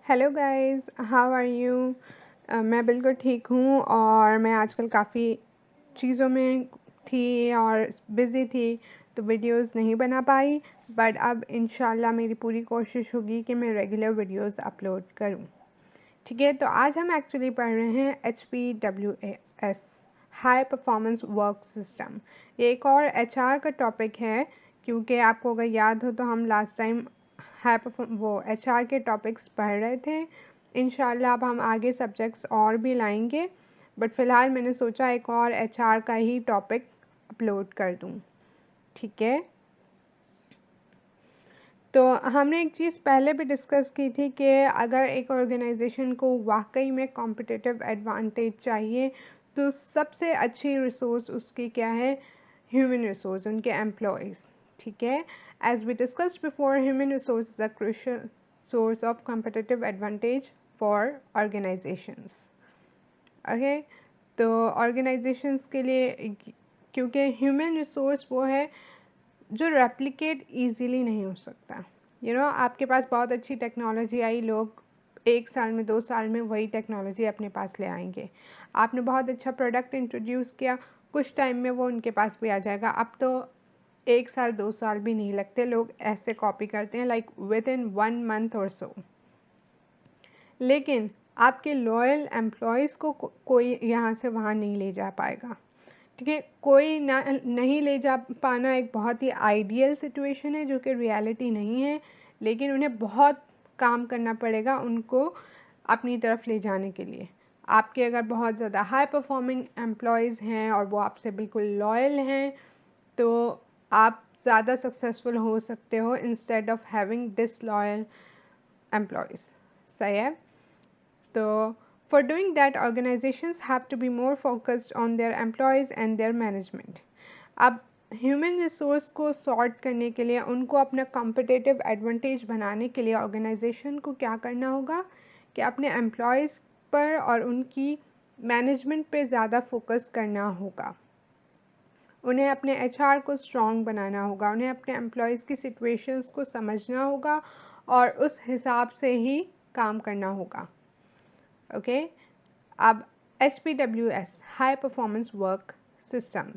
Hello guys, how are you. मैं बिल्कुल ठीक हूँ और मैं आजकल काफ़ी चीज़ों में थी और बिज़ी थी, तो वीडियोस नहीं बना पाई। बट अब इंशाल्लाह मेरी पूरी कोशिश होगी कि मैं रेगुलर वीडियोस अपलोड करूँ। ठीक है, तो आज हम एक्चुअली पढ़ रहे हैं HPWAS, high performance work system. ये एक और HR का टॉपिक है, क्योंकि आपको अगर याद हो तो हम लास्ट टाइम HR के टॉपिक्स पढ़ रहे थे। इंशाल्लाह अब हम आगे सब्जेक्ट्स और भी लाएंगे, बट फ़िलहाल मैंने सोचा एक और HR का ही टॉपिक अपलोड कर दूँ। ठीक है, तो हमने एक चीज़ पहले भी डिस्कस की थी कि अगर एक ऑर्गेनाइजेशन को वाकई में कॉम्पिटिटिव एडवांटेज चाहिए तो सबसे अच्छी रिसोर्स उसकी क्या है? ह्यूमन रिसोर्स, उनके एम्प्लॉयज़। ठीक है, as we discussed before, human resource is a crucial source of competitive advantage for organizations. Okay, तो ऑर्गेनाइजेशंस के लिए, क्योंकि ह्यूमन रिसोर्स वो है जो रेप्लिकेट ईजीली नहीं हो सकता। आपके पास बहुत अच्छी टेक्नोलॉजी आई, लोग 1 साल में 2 साल में वही टेक्नोलॉजी अपने पास ले आएंगे। आपने बहुत अच्छा प्रोडक्ट इंट्रोड्यूस किया, कुछ टाइम में वो उनके पास भी आ जाएगा। अब तो 1 साल 2 साल भी नहीं लगते, लोग ऐसे कॉपी करते हैं लाइक विद इन 1 मंथ और सो। लेकिन आपके लॉयल एम्प्लॉयज़ को कोई यहाँ से वहाँ नहीं ले जा पाएगा। ठीक है, कोई ना नहीं ले जा पाना एक बहुत ही आइडियल सिचुएशन है, जो कि रियलिटी नहीं है, लेकिन उन्हें बहुत काम करना पड़ेगा उनको अपनी तरफ ले जाने के लिए। आपके अगर बहुत ज़्यादा हाई परफॉर्मिंग एम्प्लॉयज़ हैं और वो आपसे बिल्कुल लॉयल हैं, तो आप ज़्यादा सक्सेसफुल हो सकते हो instead of having disloyal employees. सही है, तो for doing that, organizations have to be more focused on their employees and their management. अब ह्यूमन रिसोर्स को सॉर्ट करने के लिए, उनको अपना कॉम्पिटिटिव एडवांटेज बनाने के लिए ऑर्गेनाइजेशन को क्या करना होगा कि अपने एम्प्लॉयज़ पर और उनकी मैनेजमेंट पे ज़्यादा फोकस करना होगा। उन्हें अपने HR को स्ट्रॉन्ग बनाना होगा, उन्हें अपने एम्प्लॉयज़ की सिचुएशंस को समझना होगा और उस हिसाब से ही काम करना होगा। ओके, अब HPWS, High Performance Work System,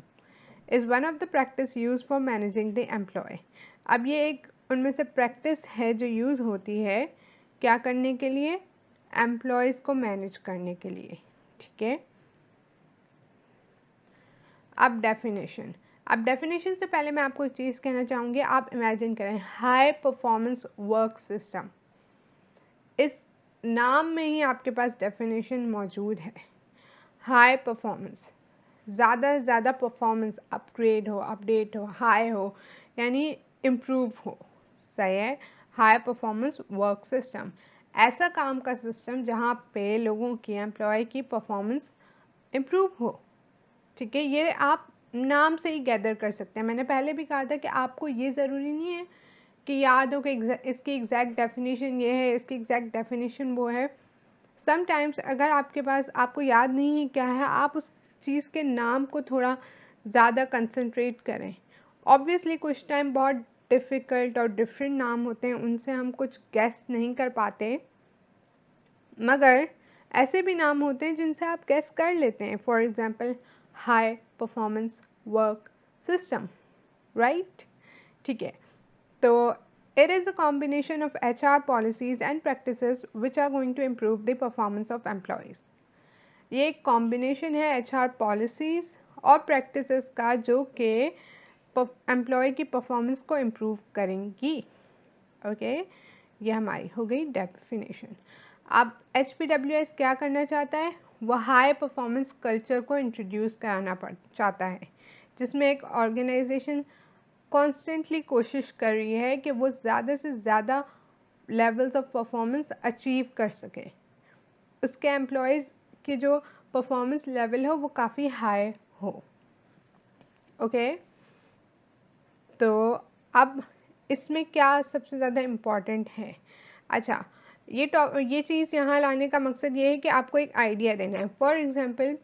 is one of the practice used for managing the employee. अब ये एक उनमें से प्रैक्टिस है जो यूज़ होती है क्या करने के लिए? एम्प्लॉयज़ को मैनेज करने के लिए। ठीक है, अब डेफिनेशन से पहले मैं आपको एक चीज़ कहना चाहूँगी। आप इमेजिन करें हाई परफॉर्मेंस वर्क सिस्टम, इस नाम में ही आपके पास डेफिनेशन मौजूद है। हाई परफॉर्मेंस, ज़्यादा से ज़्यादा परफॉर्मेंस अपग्रेड हो, अपडेट हो, हाई हो, यानी इम्प्रूव हो। सही है, हाई परफॉर्मेंस वर्क सिस्टम, ऐसा काम का सिस्टम जहाँ पे लोगों की, एम्प्लॉय की परफॉर्मेंस इम्प्रूव हो। ठीक है, ये आप नाम से ही गैदर कर सकते हैं। मैंने पहले भी कहा था कि आपको ये ज़रूरी नहीं है कि याद हो कि इसकी एग्जैक्ट डेफिनेशन ये है, इसकी एग्जैक्ट डेफिनेशन वो है। समटाइम्स अगर आपके पास, आपको याद नहीं है क्या है, आप उस चीज़ के नाम को थोड़ा ज़्यादा कंसंट्रेट करें। ऑब्वियसली कुछ टाइम बहुत डिफ़िकल्ट और डिफरेंट नाम होते हैं, उनसे हम कुछ गेस नहीं कर पाते, मगर ऐसे भी नाम होते हैं जिनसे आप गेस कर लेते हैं। For example high performance work system, right. ठीक है, तो it is a combination of HR policies and practices which are going to improve the performance of employees. ये एक कॉम्बिनेशन है HR पॉलिसीज़ और प्रैक्टिसेस का, जो कि एम्प्लॉय की परफॉर्मेंस को इम्प्रूव करेंगी। ओके, ये हमारी हो गई डेफिनेशन। अब HPWS क्या करना चाहता है? वह हाई परफॉर्मेंस कल्चर को इंट्रोड्यूस कराना चाहता है, जिसमें एक ऑर्गेनाइजेशन कॉन्स्टेंटली कोशिश कर रही है कि वो ज़्यादा से ज़्यादा लेवल्स ऑफ परफॉर्मेंस अचीव कर सके, उसके एम्प्लॉयज़ की जो परफॉर्मेंस लेवल हो वो काफ़ी हाई हो। ओके, तो अब इसमें क्या सबसे ज़्यादा इम्पॉर्टेंट है? अच्छा, ये चीज़ यहाँ लाने का मकसद ये है कि आपको एक आइडिया देना है। For example,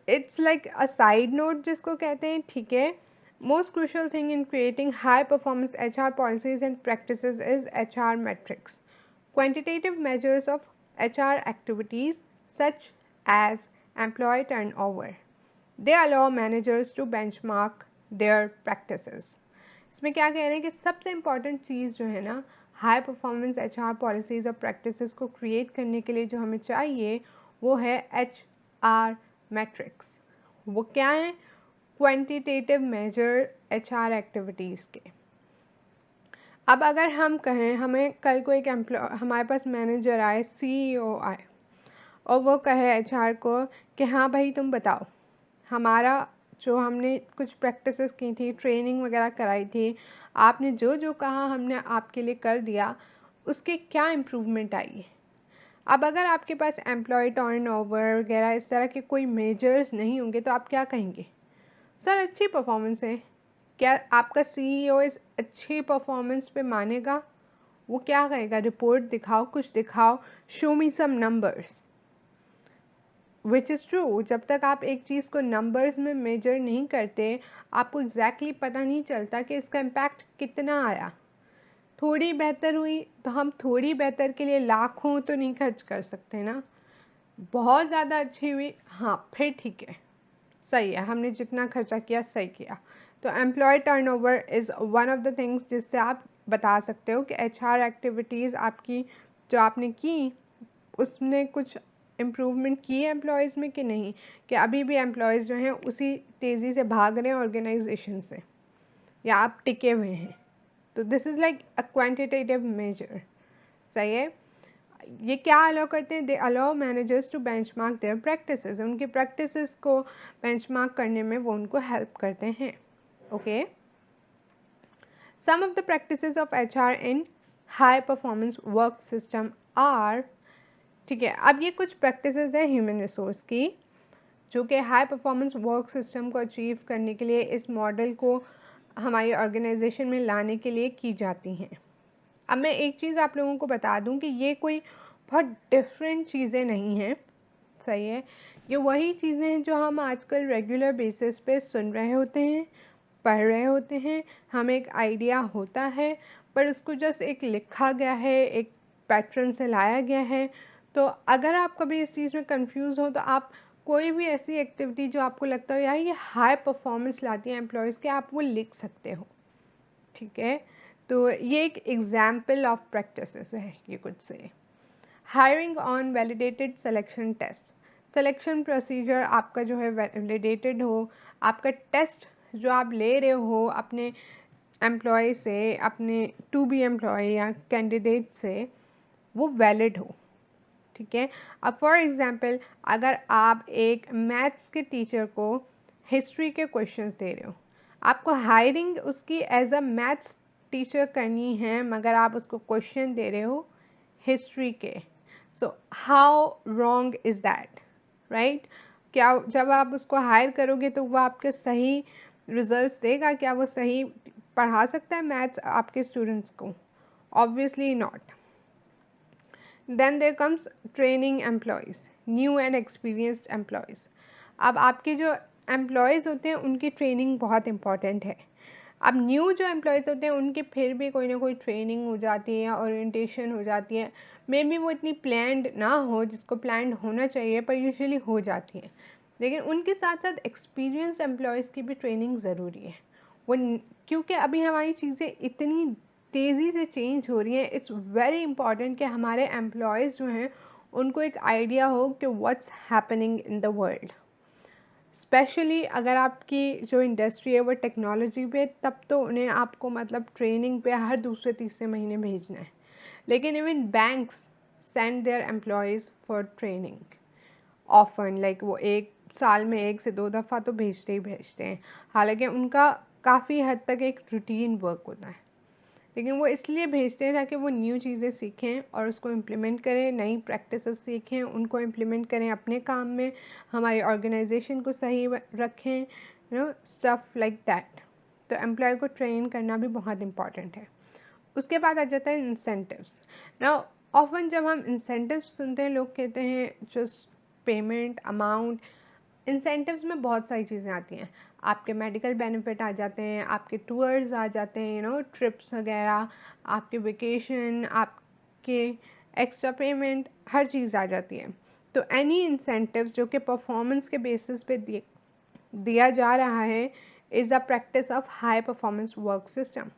it's like a side note जिसको कहते हैं। ठीक है, most crucial thing in creating high performance HR policies and practices is HR metrics. Quantitative measures of HR activities such as employee turnover. They allow managers to benchmark their practices. इसमें क्या कह रहे हैं कि सबसे इम्पॉर्टेंट चीज़ जो है ना, हाई परफॉर्मेंस HR पॉलिसीज़ और प्रैक्टिसेस को क्रिएट करने के लिए जो हमें चाहिए वो है HR मैट्रिक्स। वो क्या है? क्वांटिटेटिव मेजर HR एक्टिविटीज़ के। अब अगर हम कहें हमें कल को एक हमारे पास मैनेजर आए, CEO आए और वो कहे HR को कि हाँ भाई तुम बताओ, हमारा जो हमने कुछ प्रैक्टिसेस की थी, ट्रेनिंग वगैरह कराई थी, आपने जो जो कहा हमने आपके लिए कर दिया, उसके क्या इम्प्रूवमेंट आई है। अब अगर आपके पास एम्प्लॉय टर्नओवर वगैरह इस तरह के कोई मेजर्स नहीं होंगे तो आप क्या कहेंगे? सर अच्छी परफॉर्मेंस है। क्या आपका CEO इस अच्छी परफॉर्मेंस पे मानेगा? वो क्या कहेगा? रिपोर्ट दिखाओ, कुछ दिखाओ, show me some numbers. Which is true. जब तक आप एक चीज़ को नंबर्स में मेजर नहीं करते, आपको एग्जैक्टली पता नहीं चलता कि इसका इम्पैक्ट कितना आया। थोड़ी बेहतर हुई तो हम थोड़ी बेहतर के लिए लाखों तो नहीं खर्च कर सकते ना। बहुत ज़्यादा अच्छी हुई, हाँ फिर ठीक है, सही है, हमने जितना खर्चा किया सही किया। तो employee turnover is one of the things जिससे आप बता सकते हो कि HR एक्टिविटीज़ आपकी जो आपने की उसने कुछ इम्प्रूवमेंट की है एम्प्लॉयज़ में कि नहीं, कि अभी भी एम्प्लॉयज़ जो हैं उसी तेज़ी से भाग रहे हैं ऑर्गेनाइजेशन से, या आप टिके हुए हैं। तो this is like a quantitative measure. सही है। ये क्या अलाउ करते हैं? They allow managers to benchmark their practices. उनकी प्रैक्टिसेस को बेंचमार्क करने में वो उनको हेल्प करते हैं। Okay, some of the practices of HR in high performance work system are, ठीक है, अब ये कुछ प्रैक्टिसेस है ह्यूमन रिसोर्स की जो कि हाई परफॉर्मेंस वर्क सिस्टम को अचीव करने के लिए, इस मॉडल को हमारी ऑर्गेनाइजेशन में लाने के लिए की जाती हैं। अब मैं एक चीज़ आप लोगों को बता दूं कि ये कोई बहुत डिफरेंट चीज़ें नहीं हैं। सही है, ये वही चीज़ें हैं जो हम आजकल रेगुलर बेसिस पे सुन रहे होते हैं, पढ़ रहे होते हैं, हमें एक आइडिया होता है, पर उसको जस्ट एक लिखा गया है, एक पैटर्न से लाया गया है। तो अगर आप कभी इस चीज़ में कंफ्यूज हो तो आप कोई भी ऐसी एक्टिविटी जो आपको लगता हो यार ये हाई परफॉर्मेंस लाती है एम्प्लॉयज़ के, आप वो लिख सकते हो। ठीक है, तो ये एक एग्जाम्पल ऑफ प्रैक्टिसेस है ये कुछ से। Hiring on validated selection test. Selection procedure आपका जो है वैलिडेटेड हो, आपका टेस्ट जो आप ले रहे हो अपने एम्प्लॉय से, अपने टू बी एम्प्लॉय या कैंडिडेट से, वो वैलिड हो। ठीक है, अब फॉर एग्जांपल अगर आप एक मैथ्स के टीचर को हिस्ट्री के क्वेश्चंस दे रहे हो, आपको हायरिंग उसकी एज अ मैथ्स टीचर करनी है, मगर आप उसको क्वेश्चन दे रहे हो हिस्ट्री के। So how wrong is that, right? क्या जब आप उसको हायर करोगे तो वो आपके सही रिजल्ट्स देगा? क्या वो सही पढ़ा सकता है मैथ्स आपके स्टूडेंट्स को? Obviously not. Then there comes training employees, new and experienced employees. अब आपके जो एम्प्लॉयज़ होते हैं उनकी ट्रेनिंग बहुत इंपॉर्टेंट है। अब न्यू जो एम्प्लॉयज़ होते हैं उनकी फिर भी कोई ना कोई ट्रेनिंग हो जाती है या ओरिएंटेशन हो जाती है। मे बी वो इतनी प्लान्ड ना हो जिसको प्लान्ड होना चाहिए, पर यूजुअली हो जाती है। लेकिन उनके साथ साथ एक्सपीरियंस एम्प्लॉयज़ की भी ट्रेनिंग ज़रूरी है। वो क्योंकि अभी हमारी चीज़ें इतनी तेज़ी से चेंज हो रही हैं, इट्स वेरी इंपॉर्टेंट कि हमारे एम्प्लॉयज़ जो हैं उनको एक आइडिया हो कि what's happening in the world. Specially अगर आपकी जो इंडस्ट्री है वो टेक्नोलॉजी पे, तब तो उन्हें आपको मतलब ट्रेनिंग पे हर दूसरे तीसरे महीने भेजना है। लेकिन even banks send their employees for training often, like वो एक साल में 1 से 2 दफ़ा तो भेजते ही भेजते हैं। हालांकि उनका काफ़ी हद तक एक रूटीन वर्क होता है, लेकिन वो इसलिए भेजते हैं ताकि वो न्यू चीज़ें सीखें और उसको इम्प्लीमेंट करें, नई प्रैक्टिसेस सीखें, उनको इम्प्लीमेंट करें अपने काम में, हमारी ऑर्गेनाइजेशन को सही रखें, स्टफ़ लाइक दैट। तो एम्प्लॉय को ट्रेन करना भी बहुत इंपॉर्टेंट है। उसके बाद आ जाता है इंसेंटिव्स। नाउ ऑफन जब हम इंसेंटिव्स सुनते हैं, लोग कहते हैं जस्ट पेमेंट अमाउंट। इंसेंटिव्स में बहुत सारी चीज़ें आती हैं। आपके मेडिकल बेनिफिट आ जाते हैं, आपके टूर्स आ जाते हैं, ट्रिप्स वगैरह, आपके वेकेशन, आपके एक्स्ट्रा पेमेंट, हर चीज़ आ जाती है। तो एनी इंसेंटिव्स जो कि परफॉर्मेंस के बेसिस पे दिया जा रहा है is a practice of high performance work system.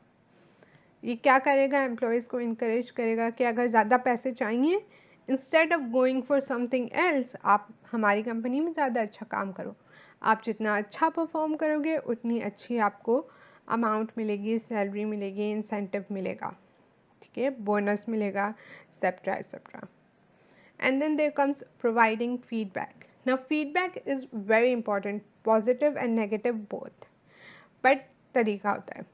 ये क्या करेगा, एम्प्लॉयज़ को इनकरेज करेगा कि अगर ज़्यादा पैसे चाहिए, instead of going for something else, आप हमारी कंपनी में ज़्यादा अच्छा काम करो। आप जितना अच्छा परफॉर्म करोगे उतनी अच्छी आपको अमाउंट मिलेगी, सैलरी मिलेगी, इंसेंटिव मिलेगा, ठीक है, बोनस मिलेगा, etcetera etcetera. And then there comes providing feedback. Now feedback is very important, positive and negative both, but तरीका होता है।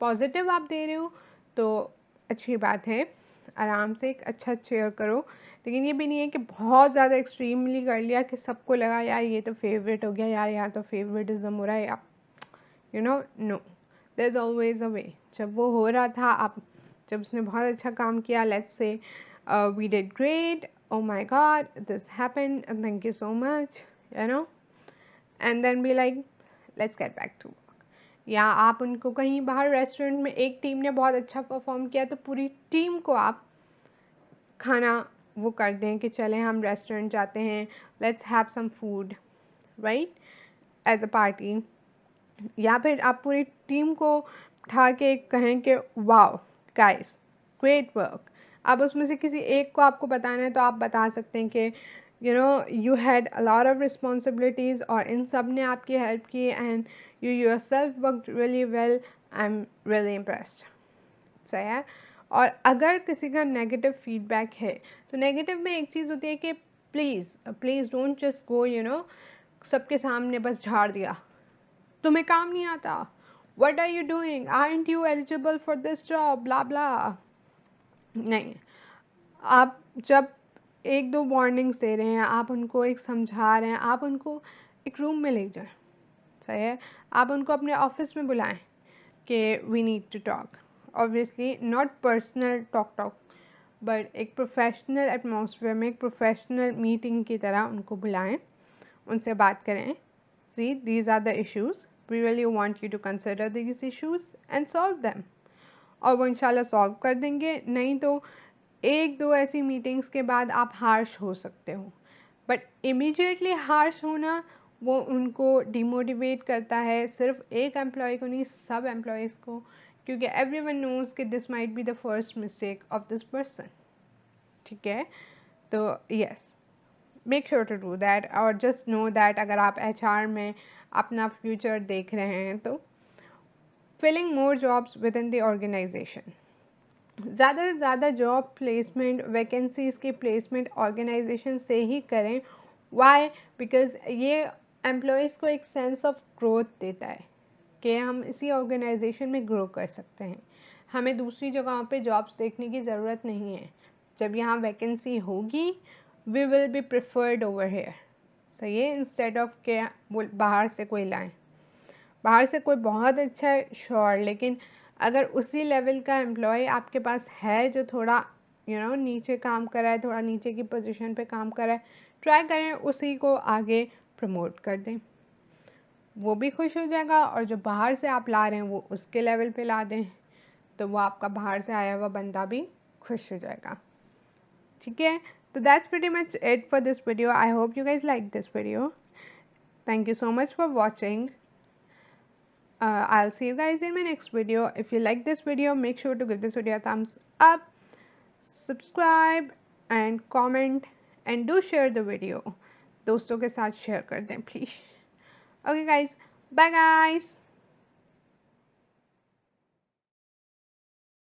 पॉजिटिव आप दे रहे हो तो अच्छी बात है, आराम से एक अच्छा शेयर करो, लेकिन ये भी नहीं है कि बहुत ज़्यादा एक्सट्रीमली कर लिया कि सबको लगा यार ये तो फेवरेट हो गया, यार यहाँ तो फेवरेटिज्म हो रहा है, या no, there is always a way. जब वो हो रहा था, आप जब उसने बहुत अच्छा काम किया, let's say we did great, oh my god this happened and thank you so much, and then be like let's get back to work। या आप उनको कहीं बाहर रेस्टोरेंट में, एक टीम ने बहुत अच्छा परफॉर्म किया तो पूरी टीम को आप खाना वो कर दें कि चलें हम रेस्टोरेंट जाते हैं, let's have some food, right, as a party. या फिर आप पूरी टीम को उठा के कहें कि वाओ गाइस ग्रेट वर्क। अब उसमें से किसी एक को आपको बताना है तो आप बता सकते हैं कि you had a lot of responsibilities और इन सब ने आपकी हेल्प की and you yourself worked really well, I am really impressed. सही है। और अगर किसी का नेगेटिव फीडबैक है तो नेगेटिव में एक चीज़ होती है कि प्लीज़ डोंट जस्ट गो सबके सामने बस झाड़ दिया, तुम्हें काम नहीं आता, what are you doing, aren't you eligible for this job, blah blah. नहीं, आप जब एक दो वार्निंग्स दे रहे हैं, आप उनको एक समझा रहे हैं, आप उनको एक रूम में ले जाएं, सही है, आप उनको अपने ऑफिस में बुलाएं कि we need to talk, obviously not personal talk but एक प्रोफेशनल एटमॉस्फेयर में, एक प्रोफेशनल मीटिंग की तरह उनको बुलाएं, उनसे बात करें, see these are the issues, we really want you to consider these issues and solve them, और वो इंशाल्लाह सॉल्व कर देंगे। नहीं तो एक दो ऐसी मीटिंग्स के बाद आप हार्श हो सकते हो, बट इमीडिएटली हार्श होना वो उनको डिमोटिवेट करता है, सिर्फ एक एम्प्लॉय को नहीं, सब एम्प्लॉयज़ को, क्योंकि एवरीवन नोज़ कि this might be the first mistake of this person, ठीक है। तो yes, make sure to do that, और जस्ट नो दैट अगर आप HR में अपना फ्यूचर देख रहे हैं तो filling more jobs within the organization, ज़्यादा से ज़्यादा जॉब प्लेसमेंट, वैकेंसीज़ की प्लेसमेंट ऑर्गेनाइजेशन से ही करें। वाई? बिकॉज़ ये एम्प्लॉयज़ को एक सेंस ऑफ ग्रोथ देता है कि हम इसी ऑर्गेनाइजेशन में ग्रो कर सकते हैं, हमें दूसरी जगहों पे जॉब्स देखने की ज़रूरत नहीं है, जब यहाँ वैकेंसी होगी we will be preferred over here, सही है, इंस्टेड ऑफ के बाहर से कोई लाएँ। बाहर से कोई बहुत अच्छा है श्योर, लेकिन अगर उसी लेवल का एम्प्लॉय आपके पास है जो थोड़ा नीचे काम कर रहा है, थोड़ा नीचे की पोजीशन पे काम कर रहा है, ट्राई करें उसी को आगे प्रमोट कर दें, वो भी खुश हो जाएगा, और जो बाहर से आप ला रहे हैं वो उसके लेवल पे ला दें, तो वो आपका बाहर से आया हुआ बंदा भी खुश हो जाएगा, ठीक है। तो that's pretty much it for this video, I hope you guys like this video, thank you so much for watching. I'll see you guys in my next video. If you like this video, make sure to give this video a thumbs up, subscribe and comment, and do share the video. दोस्तों के साथ share कर दें please. Okay guys, bye guys.